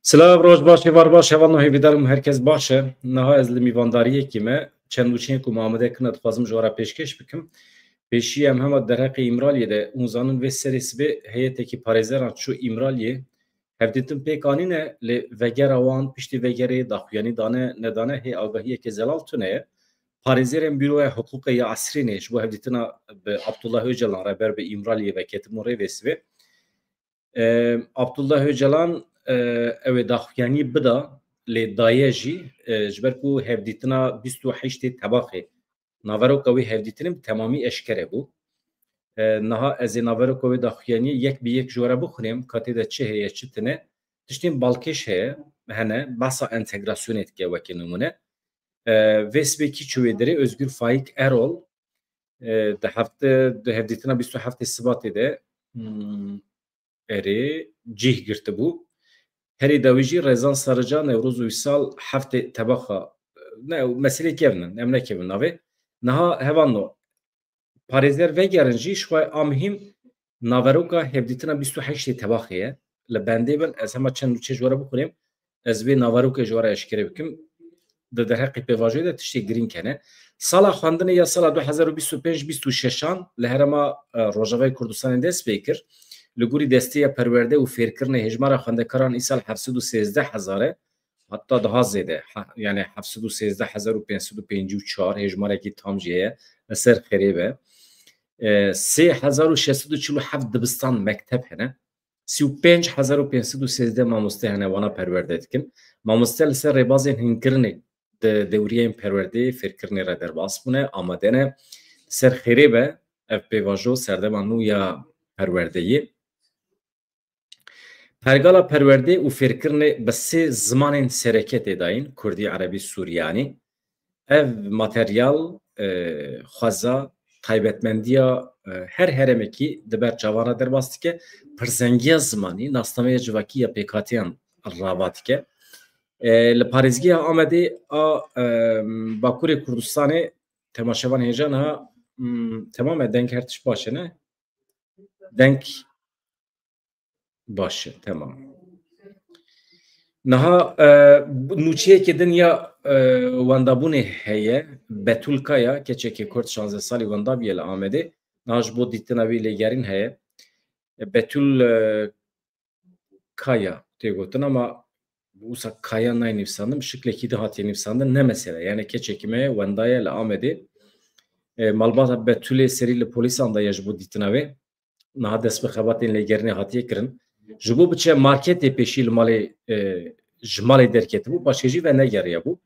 Silav roj başı var baş hevan nohi vidarim herkes başı. Naha ez li mîvandariye kime çendûçeyên ku Mahmudê kine dixwazim ji wara pêşkêş bikim. Pêşî em hema derheqê İmraliyê de û zanin vê serê sibê heyetekî parêzeran çû İmraliyê hevdîtin pêk anîne lê vegera wan piştî vegerê daxuyanî dane nedane hê agahiyekê zelal tune ye. Parêzerên Büroya Hukûqa ya Esrînê ji bo hevdîtina bi Abdullah Öcalan reber bi İmraliyê ve ketibûn rê vê sibê. Abdullah Öcalan ew ê daxuyanî bida lê daye jî ji ber ku hevdîtina 28 Tebaxê naveroka wê hevdîtinê temamî eşker hebû. Niha ez ê naveroka wê daxuyanî yek bi yek ji we re bixwînim ka tê de çi heye çi tune. Tiştên balkêş heye hene behsa entegrasyonê dike wekî nimûne. Vê sibêkî çû wê derê Özgür Faik Erol di hevdîtina 27 Sibatê de erê cih girtibû. Herî dawî jî Rezan Sarıca Newroz û Wîsal heftê tebaxa ne meselê kevnin em nekevin navê. Niha hevan o parêzer vegerin jî ji xwe a mihîm naveroka hevdîtina 28 Tebaxê ye. Li bendê bin ez hema çend nûçe ji we re bixwînim ez vê naverokê ji we re eşkere bikim. Di derheqê pêvajoyê de tiştê girîng hene. Sala xwendinê ya sala 2025-26 li herêma Rojavayê Kurdistanê dest pê kir. Li gorî desteya perwerde û fêrkirinê hejmara xwendekaran îsal 713,000 e hatta daha zêde yani 713,554 hejmarekî tam jî ye li ser xêrê be. 3647 dibistan mekteb hene. 35,513 mamoste hene wana perwerde dikin. Mamoste li ser rêbazên hînkirinê di dewriyên perwerdeyê fêrkirinê re derbas bûne amade ne. Li ser xêrê be ev pêvajo serdema nû ya perwerdeyê. Pergala perwerdê û fêrkirinê bi sê zimanên sereketê dayîn Kurdî, Erebî, Suryanî. Ev materyal xweza taybetmendiya her heremekî di ber çavana derbas dike. Pirzengiya zimanî nastameya civakî ya pêkhatiyan rava dike. Li parêzgeha Amedê a Bakurê Kurdistanê temaşevan hêja niha temam e deng her tişt baş e ne? Deng baş e temam. Niha nûçeyekê din ya wendabûnê heye Betûlka ya keçekê Kurd 16 salî wendabiye li Amedê. Niha ji bo dîtina wî lêgerîn heye. Betûl Kaya tê gotin ama wisa Kaya nayê nivîsandim şiklekî de hatiye nivîsandin ne mesele yani keçekî me wendaye li Amedê. Malbata Betûlê serî li polîsan da ye ji bo dîtina wê. Niha dest bi xebatên lêgerînê hatiye kirin. Ji bo biçe marketê pêşî li malê ji malê derketibû paşê jî ve negeriye bû.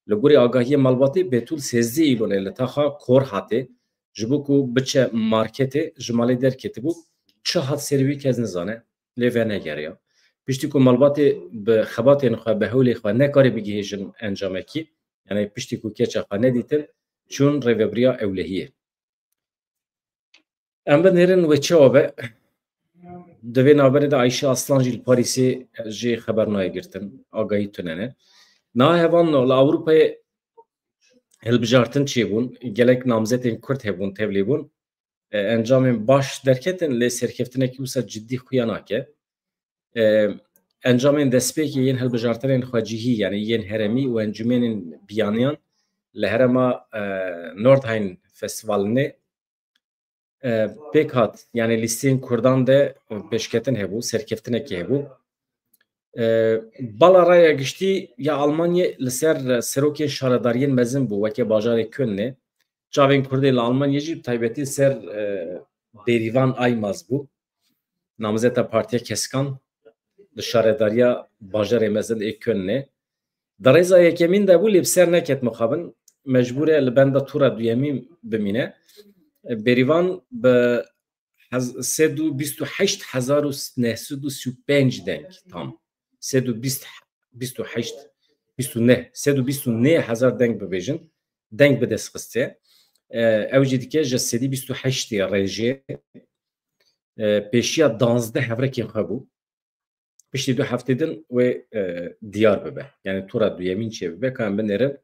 Li gorî agahiyê malbatê Betûl 13 îlonê li taxa kor hatê ji bo ku biçe marketê ji malê derketibû çi hat serî wî kes nizane lê ve negeriya. Piştî ku malbatê bi xebatên xwe bi hewlê xwe nekarî bigihêjin encamekî yani piştî ku keça xwe nedîtin çûn rêveberiya ewlehiyê. Em binêrin wê çawa be di vê naberê de Ayşe Aslan jî li Parîsê jê xeber nayê girtin agahî tunene. Niha hevan li Ewropayê hilbijartin çêbûn gelek namzetên Kurd hebûn tevlî bûn. Encamên baş derketin lê serkeftinekî wisa ciddî xuya nake. Encamên destpêkê yên hilbijartinên xwecihî yani yên heremî û encûmenên biyaniyan li herêma Nordheim Festîvalê pêk hat yani lîsteyên Kurdan de pêşketin hebû serkeftinekî hebû. Bala raya giştî ya Almanyê li ser serokên şaredariyên mezin bû weke bajarê Kölnê. Çavên Kurdê li Almanyê jî taybetî ser Bêrîvan Aymaz bû. Namzeta Partiya Keskan li şaredariya bajarê mezin ê Kölnê. Di rêza yekemîn de bû lê bi ser neket mixabin mecbûr e li benda tura duyemîn bimîne. Bêrîvan bi 328,935 deng tam. 329,000 deng bibêjin. Deng bi dest xistiye. Ew jî dike ji 328 rêjê pêşiya 12 hevrekên xwe bû. Piştî 2 heftê din wê diyar bibe. Yani tura duyemîn çê bibe ka em binêrin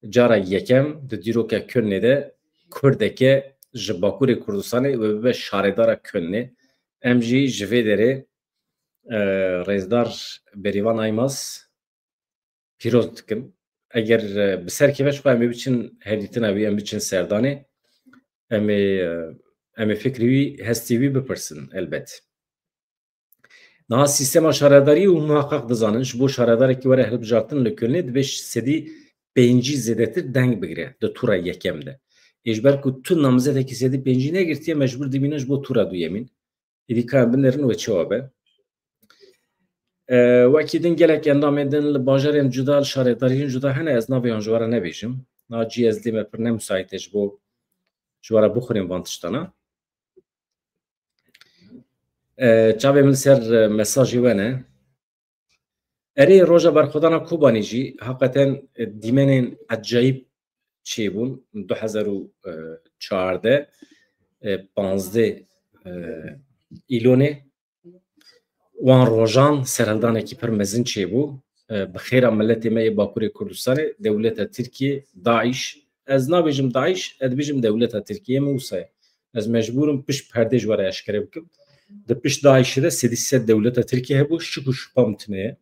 cara yekem di dîroka Kölnê de Kurdeke ji Bakurê Kurdistanê ve bibe şaredara Kölnê. Em jî ji vê derê Rêzdar Berivan Aymaz pîroz dikim. Eger bi ser keve xwe em ê biçin hevdîtina wî em biçin serdanê em ê fikrî wî hestî wî bipirsin elbet. Niha sîstema şaredarî û muhaqqaq dizanin ji bo şaredarekî were hilbijartin li Kölnê dibe sedî pêncî zêdetir deng bigire di tura yekem de. Ê ji ber ku tu namzedekî sedî pêncî negirtiye mecbûr dibîne ji bo tura duyemîn. Êdî ka em binerin ve çawa be. Wekî din gelek endamên din li bajarên cuda li şaredariyên cuda hene ez navê wan ji we re nebêjim. Niha cî ez lê me pir nemûsait e ji bo ji we re bixwînim van tiştana. Çavê min ser mesajê we ne. Erê roja berxwedana Kobanî jî heqeten dîmenên ecayîb çêbûn 2014 15 îlonê wan rojan serhildanekî pir mezin çêbû bi xêra milletê me yê Bakurê Kurdistanê dewleta Tirkiye Daîş ez nabêjim Daîş ez dibêjim dewleta Tirkiye me wisa ye ez mecbûrim pişt perdê ji we re eşkere bikim di pişt Daîşê de sedî sed dewleta Tirkiye hebû şik û şupa min tune ye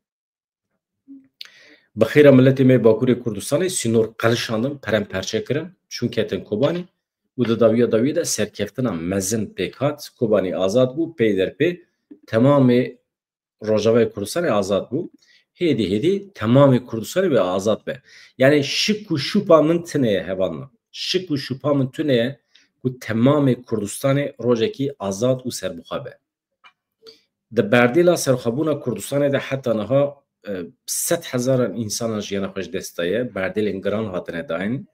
bi xêra milletê me yê Bakurê Kurdistanê sînor qelişandin perem perçe kirin çûn ketin Kobanî û di dawiya de serkeftina mezin pêk hat Kobanî azad bû pey derpê temamê Rojavayê Kurdistanê azad bû hêdî temamê Kurdistanê ve azad be. Yani şik û şupa min tune ye hevanla. Şik û şupa min tune ye ku temamê Kurdistanê rojekî azad û serbixwe be. Di berdêla serxwebûna Kurdistanê de heta niha 100,000 însanan jiyana xwe ji dest daye berdêlên giran hatine dayîn.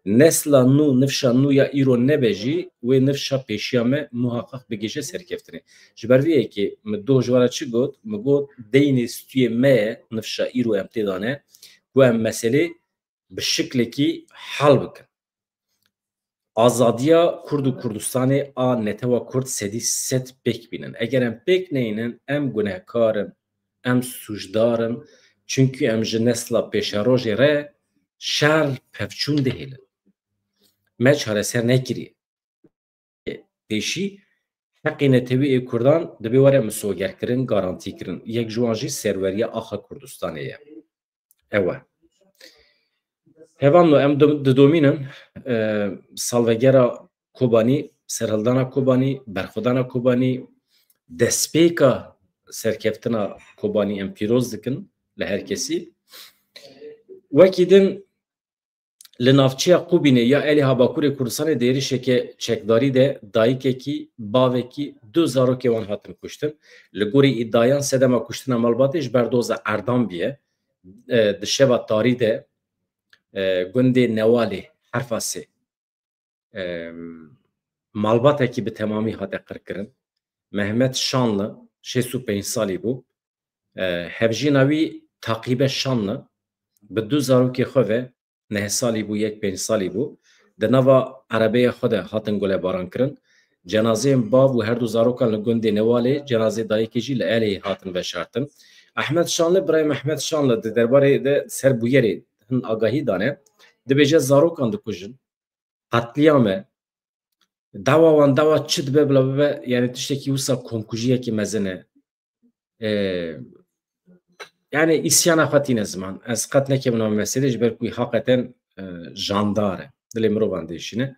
Nesla nû nifşa nû ya îro nebe jî wê nifşa pêşiya me muhaqqaq bigêje serkeftinê. Ji ber vê yekê min doh ji we re çi got? Min got deynê stûyê me ye nifşa îro em tê dane ku em meselê bi şiklekî hal bikin. Azadiya Kurd û Kurdistanê a netewa Kurd sedî sed pêk bînin. Eger em pêk neyînin em gunehkarin, em sûcdarin çünkü em ji nesla pêşerojê re şer pevçûn dihêlin. Me çareser nekiriye. Pêşî heqê netewî ê Kurdan dibe were misogerkirin, garantîkirin. Yek ji wan jî serweriya axa Kurdistanê ye. Ew e. Hevanlo em didomînin salvegera Kobanî, serhildana Kobanî, berxwedana Kobanî, destpêka serkeftina Kobanî em pîroz dikin li her kesî. Wekî din li navçeya Qubînê ya Elî Bakurê Kurdistanê di êrişeke çekdarî de dayîkekî, bavekî du zarokê wan hatin kuştin. Li gorî îddiayan sedema kuştina malbatê ji ber doza erdam bîye. Di şeva tarî de gundê Newalê herfa sê malbatekî bi temamî hate qirkirin. Mehmet Şanlı 65 salî bû. Hevjîna wî taqîbe Şanlı bi du zarokê xwe ve 9 salî bû yek 5 salî bû. Di nava erebeya xwe de hatin gulebaran kirin. Cenazeyên bav û her du zarokan li gundê Newalê cenazê dayîkê jî li Eleyê hatin veşartin. Ahmed Şanlı birayê Mehmet Şanlı di derbarê de ser bûyerê hin agahî dane. Dibêje zarokan dikujin. Qetliyam e. Dawa wan dawa çi dibe bila bibe yani tiştekî wisa komkujiyekî mezin e. Yani îsyana xwe tîne ziman. Ez qet nekevim nav meselê ji ber ku heqeten jandar e. Dilê mirovan diêşîne.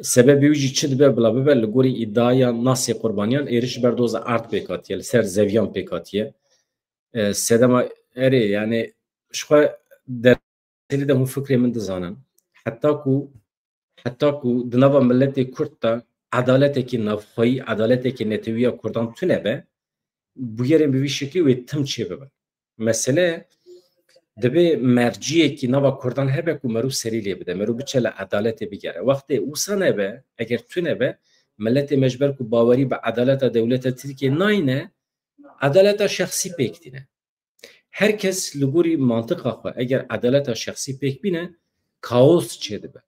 Sebebê wî jî çi dibe bila bibe li gorî îddiaya nasê qurbaniyan êriş ber doza erd pêk hatiye li ser zeviyan pêk hatiye. Sedema erê yani ji xwe derselê de hûn fikrê min dizanin. Heta ku di nava milletê Kurd de adaletekî navxweyî, adaletekî netewîya Kurdan tune be bûyerên bi vî şeklî wê tim çê bibin. Mesele dibe merciyekî nava Kurdan hebe ku merû serî lê bide, merû biçe li edaletê bigere. Wextê wisa nebe, eger tune be, milletê me ji ber ku bawerî bi edaleta dewleta Tirkiye nayîne, edaleta şexsî pêk tîne. Herkes li gorî mantıqa xwe eger edaleta şexsî pêk bîne, kaos çê dibe.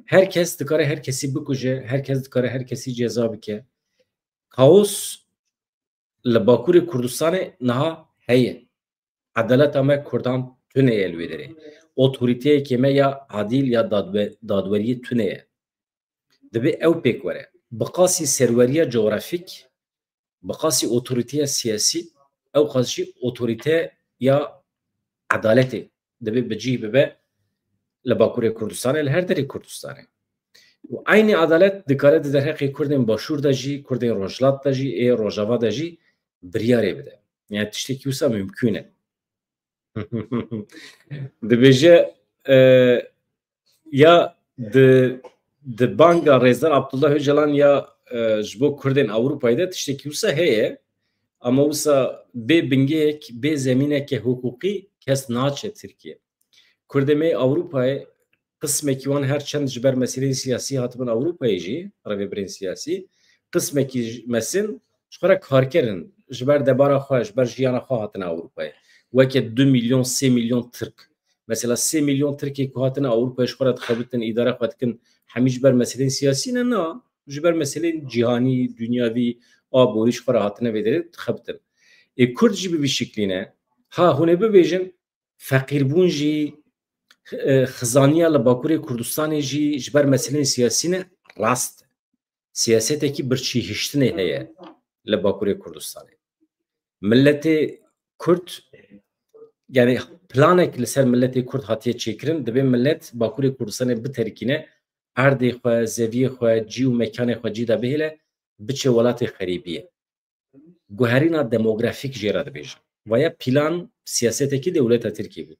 Herkes dikare herkesî bikuje, herkes dikare herkesî ceza bike. Kaos li Bakurê Kurdistanê niha heye. Edaleta me Kurdan tune ye li wê derê. Otoriteyekê me ya adîl ya dadweriyê tune ye. Dibe ew pêk were. Bi qasî serweriya coğrafîk بقاسي اوتوريتيه سياسي او قاسي اوتوريتيه يا عدالتي دبي بجي ببه لباكوري كردستان الهر دري كردستان وعين عدالت دكاره در حق كردين باشور دجي كردين روجلات دجي اي روجاوا دجي برياري بده يعني تشتكي وسا ممكنه دبيجه يا د بانگا رزدار عبدالله هجلان یا جبو کردین اروپایی ده تشتکی وسا هیه اما وسا به بنگه به زمینه که حقوقی کس ناچه ترکیه کردمه اروپایی قسمه کی وان هر چند جبر مسئله سیاسی هاتبن اروپایی جی ربی برین سیاسی قسمه کی مسن شخورا کار کردن جبر دبارا خواه جبر جیانا خواه هاتن اروپایی وکه 2 میلیون 3 میلیون ترک مثلا 3 میلیون ترکی که هاتن اروپایی شخورا تخبتن اداره خواه کن همیش بر مسئله سیاسی نه جبر مسئله جهانی دنیاوی آبوریش خورا هاتنه بدره تخبتن کرد جی به شکلینه ها هونه ببیجن فقیر بون جی خزانیه لباکوری کردستان جی جبر مسئله سیاسی نه راست سیاسته کی برچی هشتنه هیه لباکوری کردستان ملت کرد yani planek li ser milletê Kurd hatiye çêkirin dibe millet Bakurê Kurdistanê biterkîne erdê xwe, zeviyê xwe, cî û mekanê xwe cî de bihêle biçe welatê xerîbiyê. Guherîna demografîk jê re dibêjin. Vaya plan siyasetekî dewleta Tirkiye bû.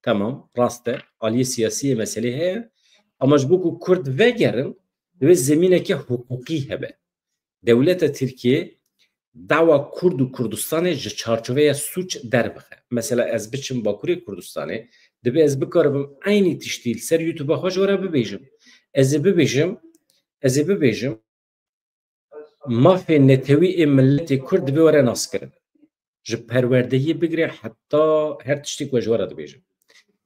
Tamam, rast e, aliyê siyasiyê meselê heye ama ji bo ku Kurd vegerin divê zemîneke hukukî hebe. Dewleta Tirkiye dava Kurd û Kurdistanê ji çarçoveya suç derbixe. Mesela ez biçim Bakurê Kurdistanê dibe ez bikaribim aynî tiştî li ser YouTube'a xwe ji we re bibêjim. Ez ê bibêjim mafê netewî ê milletê Kurd dibe were naskirin. Ji perwerdeyî bigire heta her tiştî ku ji we re dibêjim.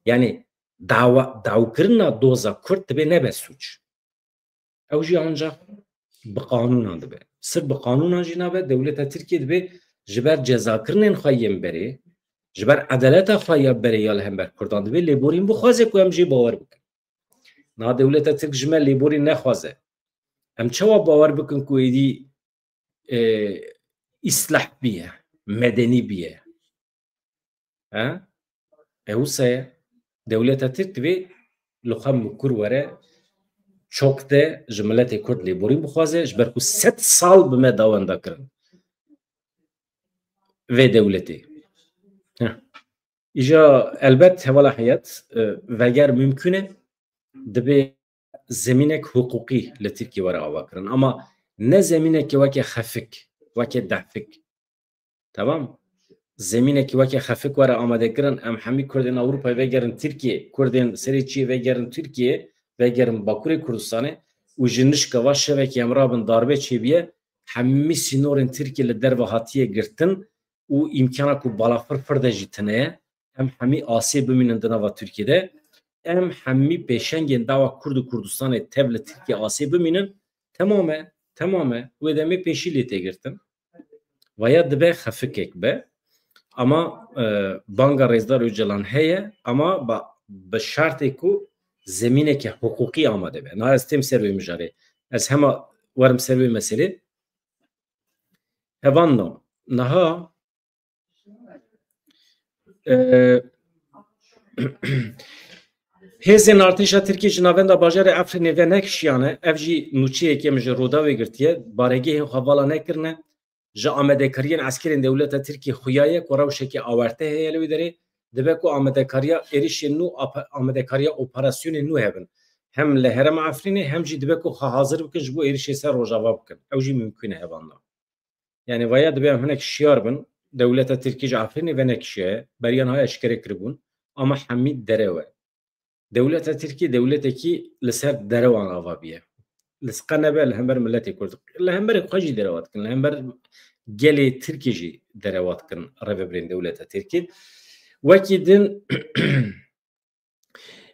Yani dawkirina doza Kurd dibe nebe suç. Ew jî ancak bi qanûnan dibe. Sırf bi qanûnan jî nabe dewleta Tirkiye dibe ji ber cezakirinên xwe yên berê ji ber edaleta xwe ya berê ya li hember Kurdan dibe lêborîn bixwaze ku em jê bawer bikin. Niha dewleta Tirk ji me lêborîn nexwaze. Em çawa bawer bikin ku êdî îslah biye, medenî biye. Wisa ye dewleta Tirk dibe li xwe mikur were çok de ji milletê Kurd lêborîn bixwaze ji ber ku 100 sal bi me dawenda kirin. Vê dewletê. İja elbet hevala hayat veger mümkün e dibe zeminek hukukî li Tirkiye were ava kirin ama ne zeminekê weke xefik weke dehfik tamam zeminekê weke xefik were amade kirin em hemî Kurdên Ewropayê vegerin Tirkiye Kurdên serê çiyê vegerin Tirkiye vegerin Bakurê Kurdistanê û ji nişkeva şevekê em rabin darbe çêbiye hemî sînorên Tirkiye li derve hatiye girtin û imkana ku balafir de jî tune em hemî asê bimînin di nava Tirkiye'de em hemî pêşengên dawa Kurd û Kurdistanê tev li Tirkiye asê bimînin temame wê demê pêşî lê tê girtin vaya dibe xefikek be ama banga Rêzdar Öcalan heye ama bi şertê ku zemîneke hukukî amade be. Niha ez têm ser wê mijarê. Ez hema werim ser wê meselê. Hevan no. Niha hêzên artêşa Tirkiye ji navenda bajarê Efrînê ve nekişiyane ev jî nûçeyekê em ji Rodawê girtiye baregehê xwevala nekirine ji amedekariyên eskerên dewleta Tirkiye xuyaye ku rewşekê awarte heye li wê derê dibe ku amedekariya êrişên nû amedekariya operasyonên nû hebin hem li herêma Efrînê hem jî dibe ku xwe hazir bikin ji bo êrişê ser Rojava bikin ew jî mümkün e hevan da yani vaya dibe em hinek şiyar bin dewleta Tirkiye ji Efrînê ve nekişiye beriyan haya eşkere kiribûn ama hemî derewe dewleta Tirkiye dewletekî li ser derewan ava biye li sqenebe li hember milletê Kurd li hemberê xwe jî derewa dikin li hember gelê Tirkiye jî derewa dikin rêveberên dewleta Tirkiye wekî din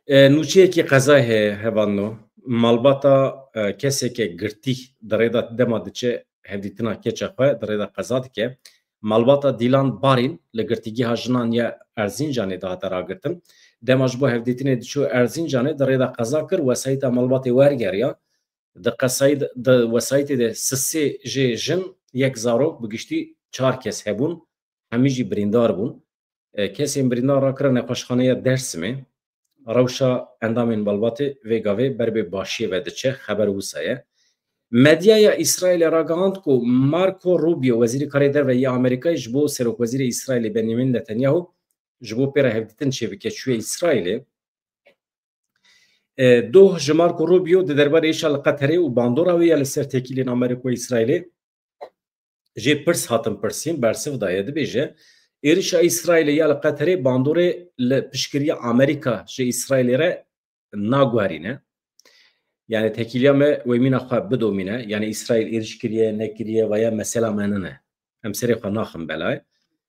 nûçeyekî qeza heye hevanno malbata keseke girtî di rêda dema diçe hevdîtina keça xwe di rêda qeza dike malbata Dîlan Barîn li girtîgeha jinan ya Erzincanê de hate ragirtin dema ji bo hevdîtinê diçû Erzincanê di rêda qeza kir wesayîta malbatê wergeriya di wesayîtê de sisê jê jin yek zarok bugişti 4 kes hebun hemî jî birîndar bûn. Kesên birîndar rakirin nexweşxaneya Dêrsimê rewşa endamên malbatê vê gavê ber bê başiyê ve diçe xeber wisa ye. Medyaya İsrailê ragihand ku Marco Rubio wezîrê karê derve ya Amerîkayê ji bo Serokwezîrê İsrailê Benyamin Netanyahu ji bo pêra hevdîtin çêbike çûye İsrailê doh ji Marco Rubio di derbarê êşa li Qeterê û bandora wê ya li ser têkilên Amerîka û İsrailê jê pirs hatin pirsîn bersiv daye dibêje êrişa İsrailê ya li Qeterê bandorê li piştgiriya Amerîka ji İsrailê re naguherîne. Yani tekiliya me wêmîna xwe bidomîne. Yani İsrail êriş kiriye, nekiriye veya mesela me nine. Em serê xwe naxin belay.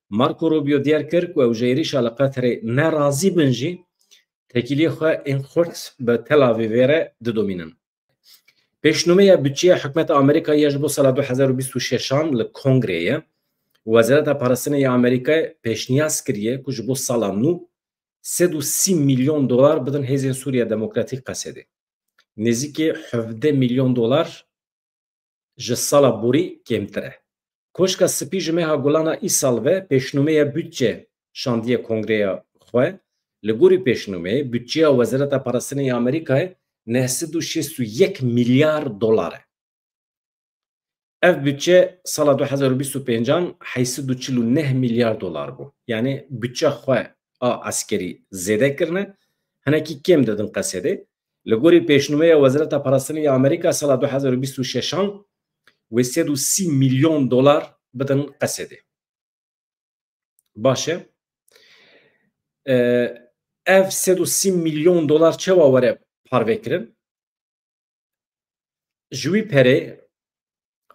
Marco Rubio diyar kir ku ew ji êrişa li Qeterê nerazî bin jî tekiliya xwe ên xurt bi Tel Avîvê re didomînin. Pêşnûmeya bütçeya hikûmeta Amerîkayê ya ji bo sala 2026 li Kongreyê Wezareta Parastinê ya Amerîkayê pêşniyaz kiriye ku ji bo sala nû 130 milyon dolar bidin Hêzên Sûriya Demokratîk Qesedê. Nêzîkî 17 milyon dolar ji sala borî kêmtir e. Koşka spî ji meha gulana îsal ve pêşnûmeya bütçe şandiye Kongreya xwe li gorî pêşnûmeyê bütçeya Wezareta Parastinê ya Amerîkayê 961 milyar dolar e. Ev bütçe sala 2025 849 milyar dolar bû. Yani bütçe xwe a askerî zêde kirine hinekî kêm didin Qesedê. Li gorî pêşnûmeya Wezareta Parastinê ya Amerîka sala 2026 wê 130 milyon dolar bidin Qesedê. Baş e. Ev 130 milyon dolar çawa were parvekirin? Ji wî perê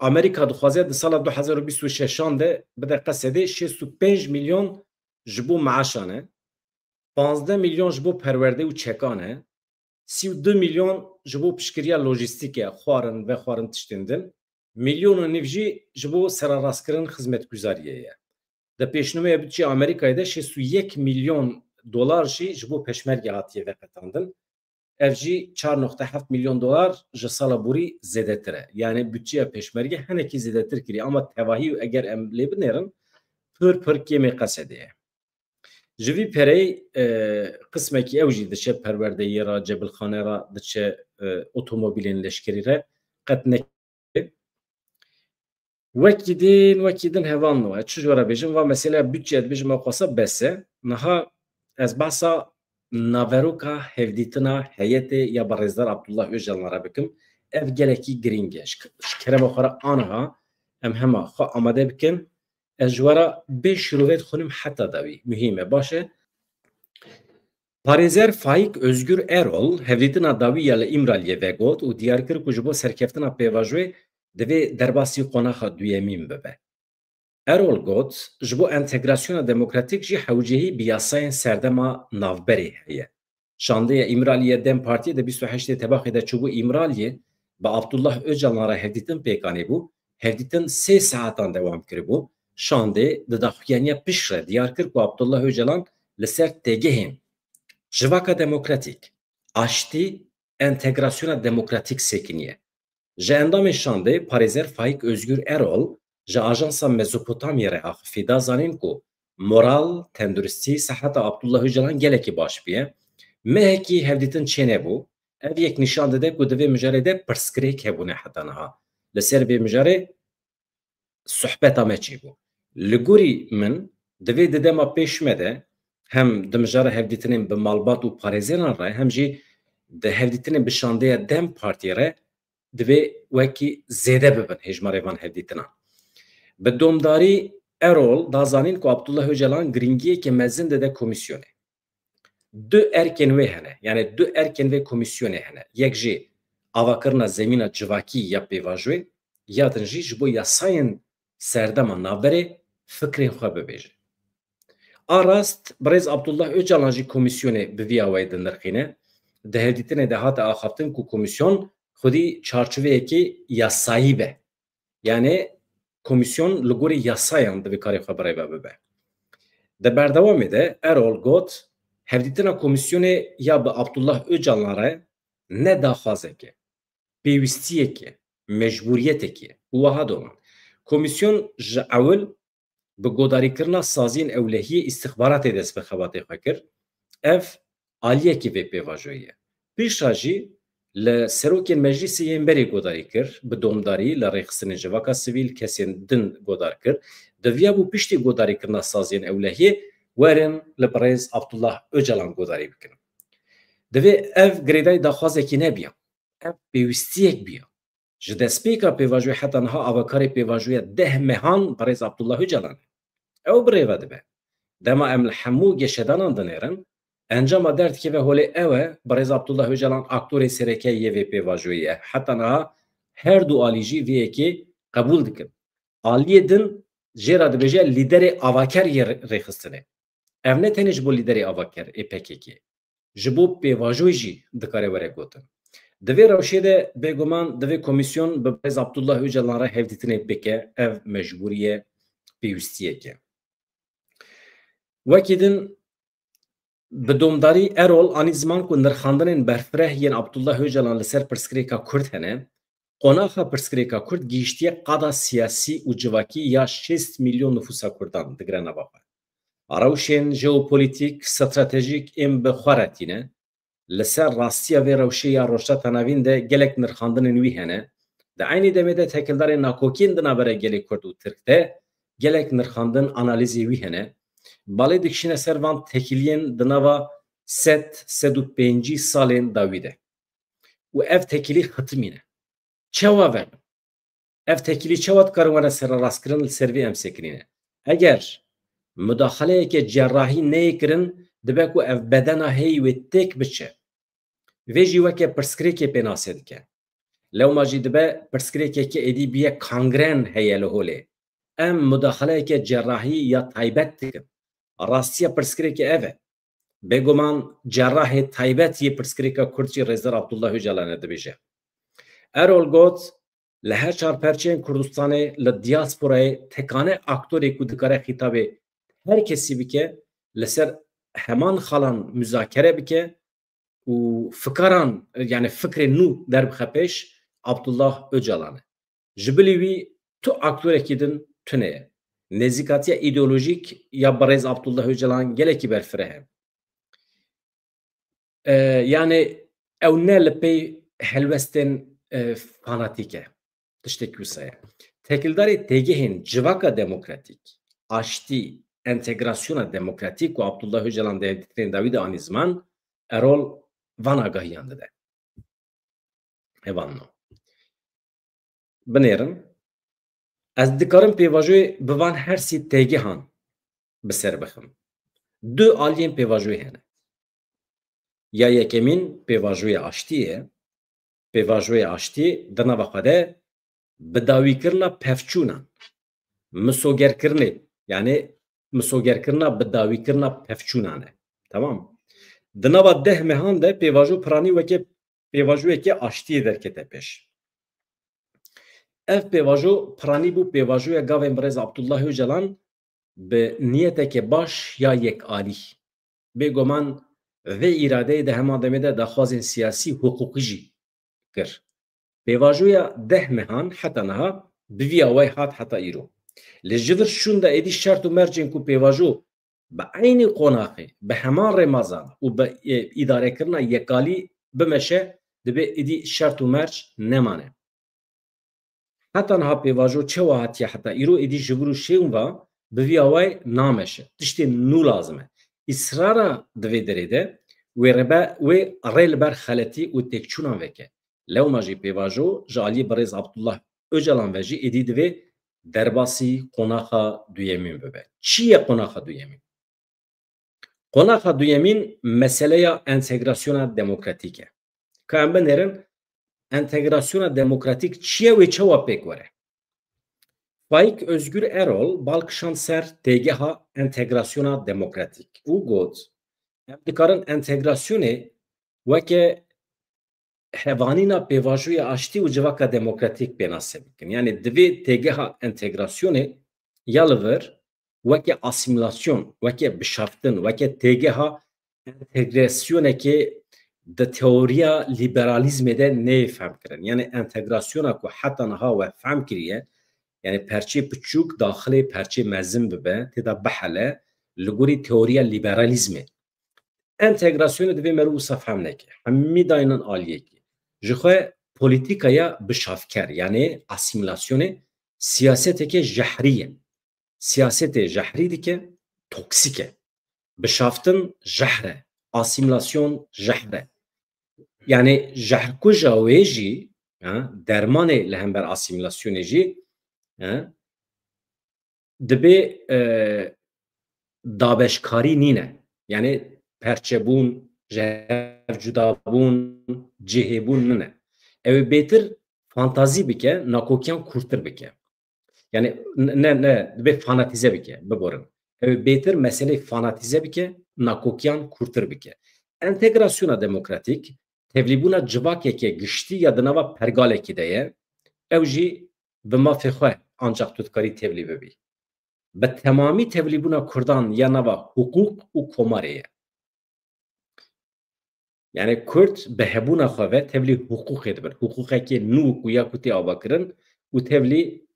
Amerîka dixwaze di sala 2026 de bide Qesedê 65 milyon ji bo meaşan e, 15 milyon ji bo perwerdê û çekan e, 32 milyon ji bo piştgiriya lojîstîkê xwarin ve xwarin tiştên din, milyon û nîv jî ji bo serarastkirin xizmetguzariyê ye. Di pêşnûmeya bütçeya Amerîkayê de 61 milyon dolar jî ji bo peşmerge hatiye veqetandin. Ev jî 4.7 milyon dolar ji sala borî zêdetir e. Yani bütçeya pêşmerge hinekî zêdetir kiriye ama tevahî eger em lê binêrin pir kêmê Qesedê ye. Ji vî perê qismekî ew jî diçe perwerdeyî ra, cebilxane ra, diçe otomobîlên leşkerî re qet ne wekî din hevan no. Çi jî bêjim va mesela bütçe dibêjim ew xwasa bes e. Niha ez behsa naveroka hevdîtina heyetê ya Barêzdar Abdullah Öcalan re bikim. Ev gelekî giring e. Ji kerema xwe re aniha em hema xwe amade bikin. Ez ji were 5 şîrovê dixwînim heta dawî. Mühîm e. Baş e. Parêzer Faik Özgür Erol hevdîtina dawî ya li İmraliyê vegot û diyar kir ku ji bo serkeftina pêvajûyê divê derbasî qonaxa duyemîn bibe. Erol got ji bo entegrasyona demokratîk jî hewcehî bi yasayên serdema navberê heye. Şandeya İmraliyê Dem Partiyê de 28 Tebaxê de çûbû İmraliyê bi Abdullah Öcalan re hevdîtin pêkanî bû. Hevdîtin 3 saetan dewam kiribû. Şandê di daxuyaniya pişt re diyar kir ku Abdullah Öcalan li ser têgehên Jivaka demokratîk, aştî entegrasyona demokratîk sekiniye. Ji endamê şandê parêzer Faik Özgür Erol ji Ajansa Mezopotamyê re axivî da zanîn ku moral, tenduristî, seheta Abdullah Öcalan gelekî baş bûye. Mehekî hevdîtin çê nebû. Ev yek nîşan dide ku di vê mijarê de pirskirêk hebûne heta niha. Li ser vê mijarê sohbeta me çî bû. Li gorî min divê di dema pêş me de hem di mijara hevdîtinên bi malbat û parêzeran re hem jî di hevdîtinên bi şandeya Dem Partiyê re divê wekî zêde bibin hejmarê van hevdîtinan. Bi domdarî Erol da zanîn ku Abdullah Öcalan giringiyekî mezin dide komisyonê. Du erkên wê hene, yani du erkên vê komisyonê hene. Yek jî avakirina zemîna civakî ya pêvajûyê, ya din jî ji bo yasayên serdema navberê fikrên xwe bibêje. A rast Birêz Abdullah Öcalan jî komisyonê bi vîya wê de nirxîne. Di hevdîtinê de hate axaftin ku komisyon xwedî çarçoveyekî yasayî be. Yani komisyon li gorî yasayan divê karê xwe birêve bibe. Di berdewamê de Erol got hevdîtina komisyonê ya bi Abdullah Öcalan re ne daxwazeke, pêwîstiyeke, mecbûriyetekê û wiha doman komisyon ji ewl bi godarîkirina saziyên ewlehiyê istixbaratê dest bi xebatê xwe kir. Ev aliyekî vê pêvajoyê ye. Pêşa jî li serokên meclîsê yên berê godarî kir, bi domdarî li rêxistinên civaka sivîl kesên din godar kir. Diviya bû piştî godarîkirina saziyên ewlehiyê werin li Birêz Abdullah Öcalan godarî bikin. Divê ev girêdayî daxwazekî nebiya. Ev pêwîstiyek biya. Ji destpêka pêvajoyê heta niha avakarê pêvajoya 10 mehan Birêz Abdullah Öcalan. Ew birêve dibe. Dema em li hemû geşedanan dinêrin, encama derdikeve holê ew e Birêz Abdullah Öcalan aktorê serêkeyê yê vê pêvajoyê ye. Heta niha her du alî jî vê yekê qebûl dikin. Aliyê din jêra dibêje lîderê avaker yê rêxistinê. Ev ne tenê ji bo lîderê avaker ê PKK. Ji bo pêvajoyê jî dikare were gotin. Di vê rewşê de bêguman divê komîsyon bi Birêz Abdullah Öcalan re hevdîtinê bike, ev mecbûriye pêwîstiyek e. Wekî din bi domdarî Erol anî ziman ku nirxandinên berfireh yên Abdullah Öcalan li ser pirsgirêka Kurd hene, qonaxa pirsgirêka Kurd gihîştiye qada siyasî û civakî ya 6 milyon nüfusa Kurdan digire nava xwe. Rewşên jeopolîtîk, stratejîk ên bi xwe re tîne. Li ser rastiya vê rewşê ya rojheta navîn de gelek nirxandinên wî hene. Di aynî demê de tekildarên nakokîn di navbera gelê Kurd û Tirk de gelek nirxandin analîzê wî hene. Balê dikişîne ser van tekiliyên di nava 100-105 salên dawî de. û ev tekilî xitimîne. Çawa ver? Ev tekilî çawa dikarin were serrastkirin li ser vê em sekinîne. Eger müdaxaleyeke cerrahî neyê kirin, dibe ku ev bedena heyî wê têk biçe. Vê jî weke pirsgirêkê pênasê dike. Lewma jî dibe pirsgirêkeke êdî biye kangren heye li holê. Em müdaxaleyeke cerrahî ya taybet dikin. Rastiya pirsgirêkê ev e. Bêguman cerrahê taybet yê pirsgirêka Kurd jî Rêzdar Abdullah Öcalanê dibêje. Erol got li her çar perçeyên Kurdistanê li diasporayê tekane aktorê ku dikare xîtabê her kesî bike li ser heman xalan müzakere bike û fikaran yani fikrê nû derbixe pêş Abdullah Öcalanê. Ji bilî wî tu aktorekî din tune ye. Nêzîkatiya îdeolojîk ya Birêz Abdullah Öcalan gelekî berfireh e. Yani ew ne li pê helwestên fanatîk e. Tiştekî wisa ye. Tekildarê têgihên civaka demokratîk, aştî, entegrasyona demokratîk û Abdullah Öcalan de hevdîtinên dawî de anî ziman Erol van agahiyan dide. Evan no. Binêrin ez dikarim pêvajoyê bi van her sî têgihan bi ser bixim. Du aliyên pêvajoyê hene. Ya yekemîn pêvajoya aştî ye. Pêvajoya aştî di nava xwe de bi dawîkirina pevçûnan, misogerkirinê yani misogerkirina bi dawîkirina pevçûnan e. Tamam. Di nava 10 mehan de pêvajo piranî weke pêvajoyeke aştiyê derkete pêş. Ev pêvajo piranî bû pêvajoya gavên Birêz Abdullah Öcalan bi niyeteke baş ya yekalî. Bêguman vê îradeyê de hema demê de daxwazên siyasî hukukî jî kir. Pêvajoya 10 mehan heta niha bi vîya we hat heta îro. Li jivir şûn de êdî şert û mercên ku pêvajo bi aynî qonaxê bi heman rêmazan û bi îdarekirina yekalî bimeşe dibe êdî şert û merc nemane. Heta niha pêvajo çawa hatiye heta îro êdî ji vir û şêwn ve bi vîya we nameşe. Tiştê nû lazim e. İsrara di vê derê de wê rê li ber xeletî û têkçûnan veke. Lewma jî pêvajo ji aliyê Birêz Abdullah Öcalan ve jî êdî divê derbasî qonaxa duyemîn bibe. Çi ye qonaxa duyemîn? Qonaxa duyemîn meseleya entegrasyona demokratîk e. Ka em binêrin entegrasyona demokratîk çi ye wê çawa pêk were? Faik Özgür Erol balkişan ser têgeha entegrasyona demokratîk û got em dikarin entegrasyonê weke hevanîna pêvajoya aştî û civaka demokratîk pênasê bikin. Yani divê têgeha entegrasyonê ya li vir weke asimilasyon, weke bişaftin, weke têgeha entegrasyonekê di teoriya liberalîzmê de neyê fehm kirin. Yani entegrasyona ku heta niha we fehm kiriye yani perçe piçuk daxilê perçe mezin bibe têda bihele li gorî teoriya liberalizmê entegrasyonê divê merû wisa fehm neke hemî dayînin aliyekî ji xwe polîtîkaya bişafker yani asîmîlasyonê siyaseteke jehrî ye siyasetê jehrî dike toksîk e bişaftin jehr e asîmîlasyon jehr e yani jehrkuja wê jî dermanê li hember asîmîlasyonê jî dibe dabeşkarî nîne yani perçebûn cudabûn cihêbûn nine ew ê bêtir fantazî bike nakokiyan kurtir bike yani ne dibe fanatîze bike biborin ew ê bêtir meseleyê fanatîze bike nakokiyan kurtir bike entegrasyona demokratîk tevlîbûna civakeke giştî ya di nava pergalekê de ye ew jî bi mafê xwe ancak tu dikarî tevlî bibî bi temamî tevlîbûna Kurdan ya nava hukuk û komarê ye yani Kurd bi hebûna xwe ve tevlî hukukê dibin hukukekê nû û ya ku tê avakirin û tevlî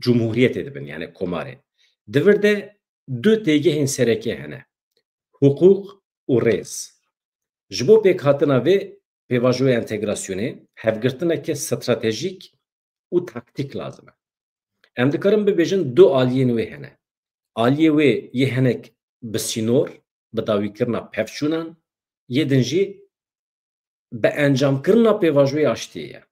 cumhuriyetê dibin yani komarê di vir de du têgehên serekê hene hukuk û rêz ji bo pêkhatina vê pêvajoya entegrasyonê hevgirtineke stratejîk û taktîk lazim e em dikarin bibêjin du aliyên wê hene aliyê wê yê hinek bi sînor bi dawîkirina pevçûnan yê din jî bi encamkirina pêvajoyê aştiyê ye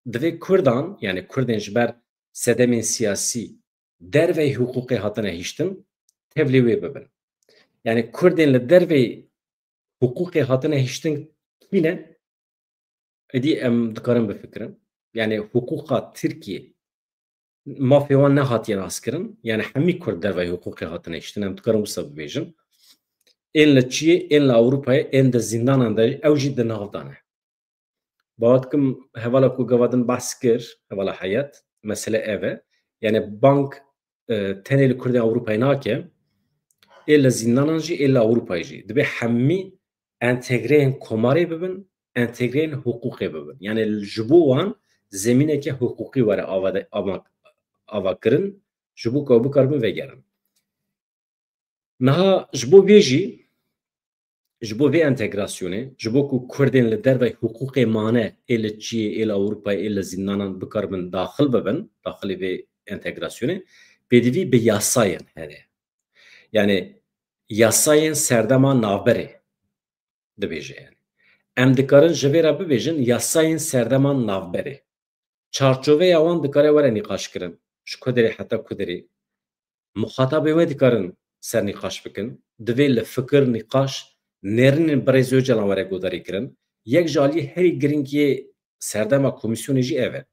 divê Kurdan yani Kurdên ji ber sedemên siyasî dervey hukukê hatine hîştin tevlî wê bibin yani Kurdên li dervey hukukê hatine hîştin kîne edî em dikarin bifikirin yani hukuka Tirkiye mafê wan nehatiye naskirin yani hemî Kurd dervey hukukê hatine hîştin em dikarin wisa bibêjin ên li Çiyê ên li Ewropayê ên di zindanan de ew jî di nav dan e bawer dikim hevala ku gavadin behs kir hevala heyet mesele ev e yani bank tenê li Kurdên Ewropayê nake ê li zindanan jî ê li Ewropayê jî dibe hemî entegreyên komarê bibin entegreyên hukukê bibin yani ji bo wan zemîneke hukukî were avakirin ji bo ku ew bikaribin vegerin niha ji bo vê jî ji bo vê entegrasyonê ji bo ku Kurdên li derve hukukê mane ê li Çiyê ê li Ewropayê ê li zindanan bikaribin daxil bibin daxilê vê entegrasyonê pêdivî bi yasayên here yani yasayên serdema navberê dibêje yani em dikarin ji vê re bibêjin yasayên serdema navberê çarçoveya wan dikare were nîqaşkirin ji Kuderê heta Kuderê muxatabê wê dikarin sernîqaş bikin divê li fikir nîqaş nêrînên Birêz Öcalan were guhdarî kirin yek ji aliyê herî giringiyê serdema komîsyonê jî ev e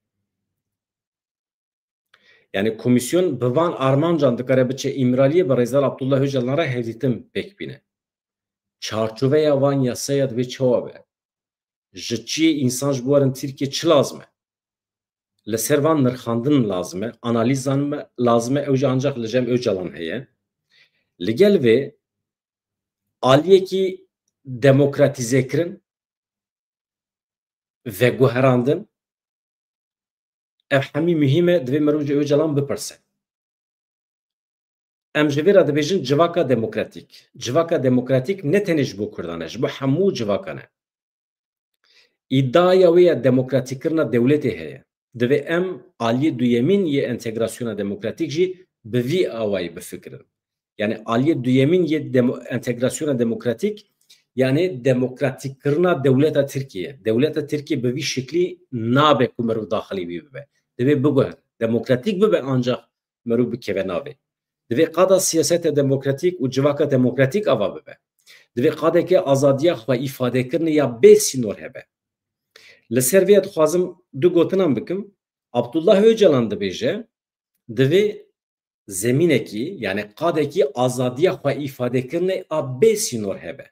yani komisyon bi van armancan dikare biçe îmiraliyê Birêzdar Abdullah Öcalan re hevdîtin pêk bîne çarçoveya van yasaya divê çawa be ji çiyê însan ji bo werin Tirkiye çi lazim e li ser van nirxandin lazim e analîzan lazim e ew jî ancak li cem Öcalan heye li gel vê aliyekî demokratîzekirin veguherandin ev hemî mühîm e divê mirov ji Öcalan bipirse em ji vê re dibêjin civaka demokratîk civaka demokratîk ne tenê ji bo Kurdan e ji bo hemû civakan e îddiaya wê ya demokratîkkirina dewletê heye divê em aliyê duyemîn yê entegrasyona demokratîk jî bi vî awayî bifikirin yani aliyê duyemîn yê entegrasyona demokratîk yani demokratîkkirina dewleta Tirkiye dewleta Tirkiye bi vî şeklî nabe ku mirov daxilî wî bibe divê biguhere demokratîk bibe ancak mirov bikeve navê divê qada siyaseta demokratîk û civaka demokratîk ava bibe divê qadeke azadiya xwe îfadekirinê ya bê sînor hebe li ser vê dixwazim du gotinan bikim Abdullah Öcalan dibêje divê zemînekî yani qadekî azadiya xwe îfadekirinê a bê sînor hebe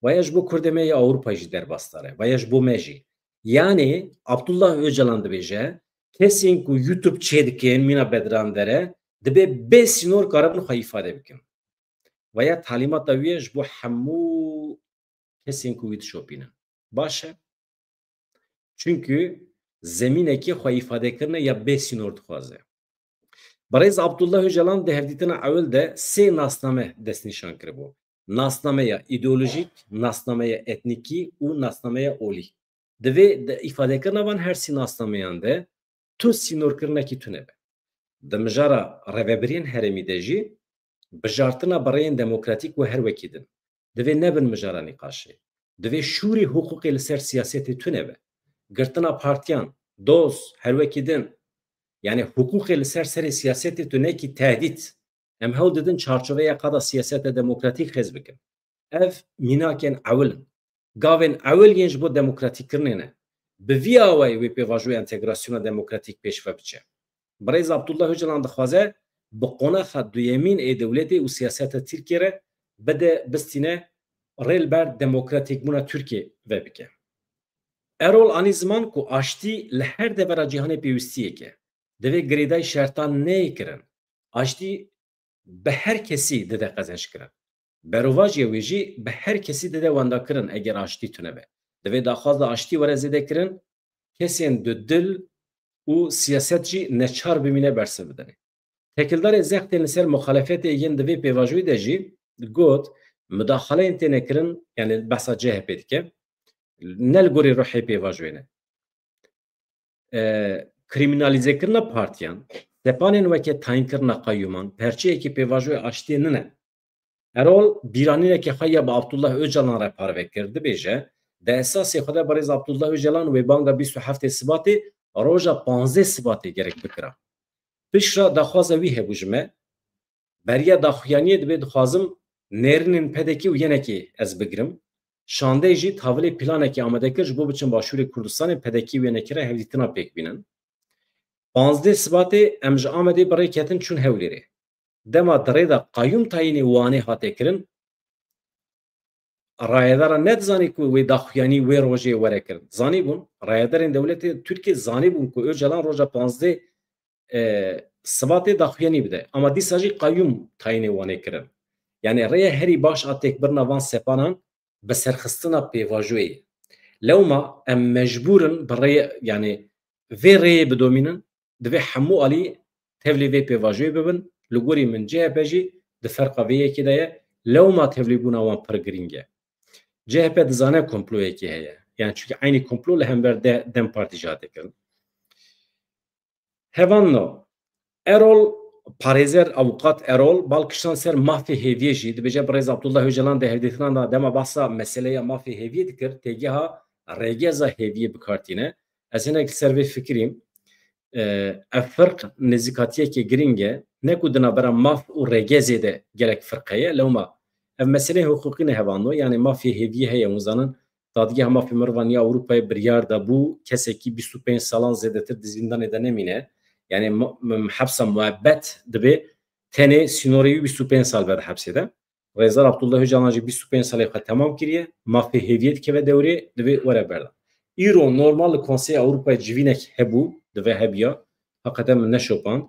veya ji bo Kurdê me ya Ewropayê jî derbasdar e veya ji bo me jî yani Abdullah Öcalan dibêje kesên ku YouTube çê dikin mîna bedran dere dibe bê sînor karibin xwe îfade bikin veya talîmata wî ye ji bo hemû kesên ku wî dişopînin baş e çünkü zemînekî xwe îfadekirinê ya bê sînor dixwaze برای عبدالله öcalan de hevdîtina ewil de sê nasname destnîşan kiribû. Nasnameya îdeolojîk, nasnameya etnîkî û nasnameya olî. Divê di îfadekirina van her sî nasnameyan de tu sînorkirinekî tune be. Di mijara rêveberiyên herêmî de jî bijartina birayên demokratîk û her wekî din. Divê nebin mijara nîqaşê. Divê şûrê hukukê li ser siyasetê tune be. Girtina partiyan, dost, her wekî din. Yani hukukê li ser serê siyasetê tu nekî tehdît. Em hewl didin çarçoveya qada siyaseta demokratîk hez bikin. Ev mînakên ewil in. Gavên ewil yên ji bo demokratîkkirinê ne. Bi vî awayî wê pêvajoya entegrasyona demokratîk pêşve biçe. Birêz Abdullah Öcalan dixwaze bi qonaxa duyemîn ê dewletê û siyaseta Tirkiye re bide bistîne rêlber demokratîkbûna Tirkiye ve bike. Erol anî ziman ku aştî li her devera cîhanê pêwîstiyek e. Divê girêdayî şertan neykirin. Aştî bi her kesî dide qezençkirin. Berovajiyê wê jî bi her kesî dide wendakirin eger aştî tune be. Divê daxwaz da aştî were zêdekirin, kesên di dil û siyaset jî neçar bimîne bersiv bidin. Tekildarê zextên li ser muxalefetê yên divê pêvajoyî de jî got müdaxaleyên tê nekirin, yani behsa CHP dike, ne li gorî rihê pêvajoyê ne. Kriminalizekirina partiyan, sepanên weke tayînkirina qeyûman, perçeyekî pêvajoya aştiyê nine. Erol bîranîneke xwe ya bi Abdullah Öcalan re parve kir dibêje, di esasê xwe de birêz Abdullah Öcalan wê banga 27 Sibatê roja 15 Sibatê gerek bikira. Pişra daxwaza wî hebû ji me, beriya daxuyaniyê dibê dixwazim nêrînên pedekî û yenekê ez bigirim. Şandê jî tavîlê planekî amedekir ji bo biçin Başûrê Kurdistanê pedekî û yenekî re hevdîtina pêk bînin. 15 Sibatê em ji Amedê birê ketin çûn Hewlêrê. Dema dirê de qeyûm tayînê wanê hate kirin, rayedara ne dizanî ku wê daxuyanî wê rojê were kirin. Zanî bûn, rayedarên dewletê Tirkiye zanî bûn ku Öcalan roja 15 Sibatê daxuyanî bide. Ama dîsa jî qeyûm tayînê wanê kirin. Yani rêya herî baş a têkbirina van sepanan bi serxistina pêvajoyê. Lewma em mecbûrin bi rê yani vê rêyê bidomînin, divê hemû alî tevlî vê pêvajoyê bibin. Li gorî min CHP jî di ferqa vê yekê de ye, lewma tevlîbûna wan pir girîng e. CHP dizane komployekê heye. Yani çünkü aynı komplo li hember Dem Partî jî hate kirin. Hevanno Erol parêzer avukat Erol balkişan ser mafê hêviyê jî dibêje birêz Abdullah Öcalan de hevdîtina da dema bahsa meseleya mafê hêviyê dikir, têgeha rêgeza hêviyê bikartîne. Ez hinek ser vê fikirîm. Ev firq nêzîkatiyekê girîng e, ne ku di navbera maf û rêgezê de gelek firq heye, lewma ev meseleyên hukukî ne hevano, yani mafê hêviyê heye hûzanin dadgeha mafê mirvan ya Ewropayê biryar dabû kesekî 25 salan zêdetir di zindanê de nemîne. Yani hepsa muebbet dibe tenê sînoreyî 25 sal vede hepsê de. Rêzar Abdullah Öcalan jî 25 salê xwe temam kiriye, mafê hêviyê dikeve dewrê divê were berda. Îro normal li Konseyê Ewropayê civînek hebû, divê hebiya, heqeten min neşopand.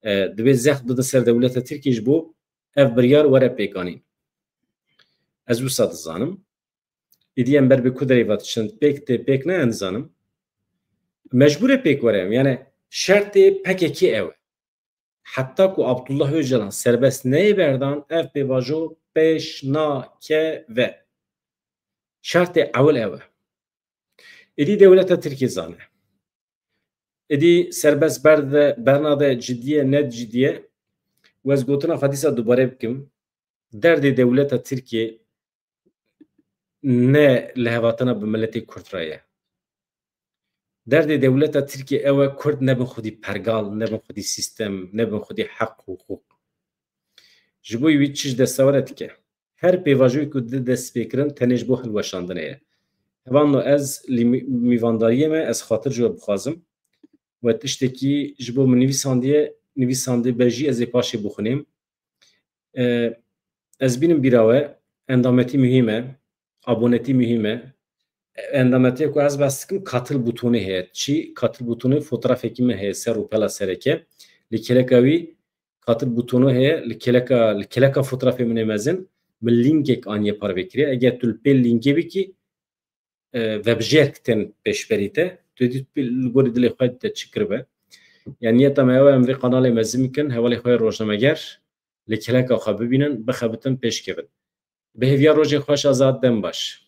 Divê zext bidin ser dewleta Tirkiye ji bo ev biryar were pêkanîn. Ez wisa dizanim. Êdî em ber bi ku derê ve diçin pêk tê pêk ne dizanim. Mecbûrê pêk were yani şertê pekekî ew e. Heta ku Abdullah Öcalan serbest neyê berdan ev pêvajo pêş nakeve. Şertê ewil ew e. Êdî dewleta Tirkiye zane. Êdî serbest bernade ciddiye ne ciddiye û ez gotina xwe dîsa dubare bikim. Derdê dewleta Tirkiye ne li hevatina bi milletê Kurd re ye. Derdê dewleta Tirkiye ew e Kurd nebin xwedî pergal, nebin xwedî sîstem, nebin xwedî heq û hukuk. Ji bo wî çi ji destewere dike. Her pêvajoyê ku di dest pêkirin tenê ji bo hilweşandinê ye. Hevano ez li mîvandariyê me ez xatir ji we bixwazim we tiştekî ji bo min nivîsandî be jî ez ê paşê bixwînim. Ez bînim bîra we endametî mühîm e, abonetî mühîm e. Endametiye ku ez behs dikim katıl butonê heye. Çi katıl butonê fotoğrafekî me heye ser û pela sereke. Li keleka wî katıl butonu heye, li keleka fotoğrafê min ê mezin min linkek aniye parve kiriye. Eger tu li pê linkê bikî webjêrk tên pêşberî te, tu dî li gorî dilê xwe te çi kiribe. Yani niyeta me ew em vê kanalê me zîn bikin hevalê xwe rojnameger li keleka xwe bibînin bixebitin pêşkevin. Bi hêviya rojê xweş azad dem baş.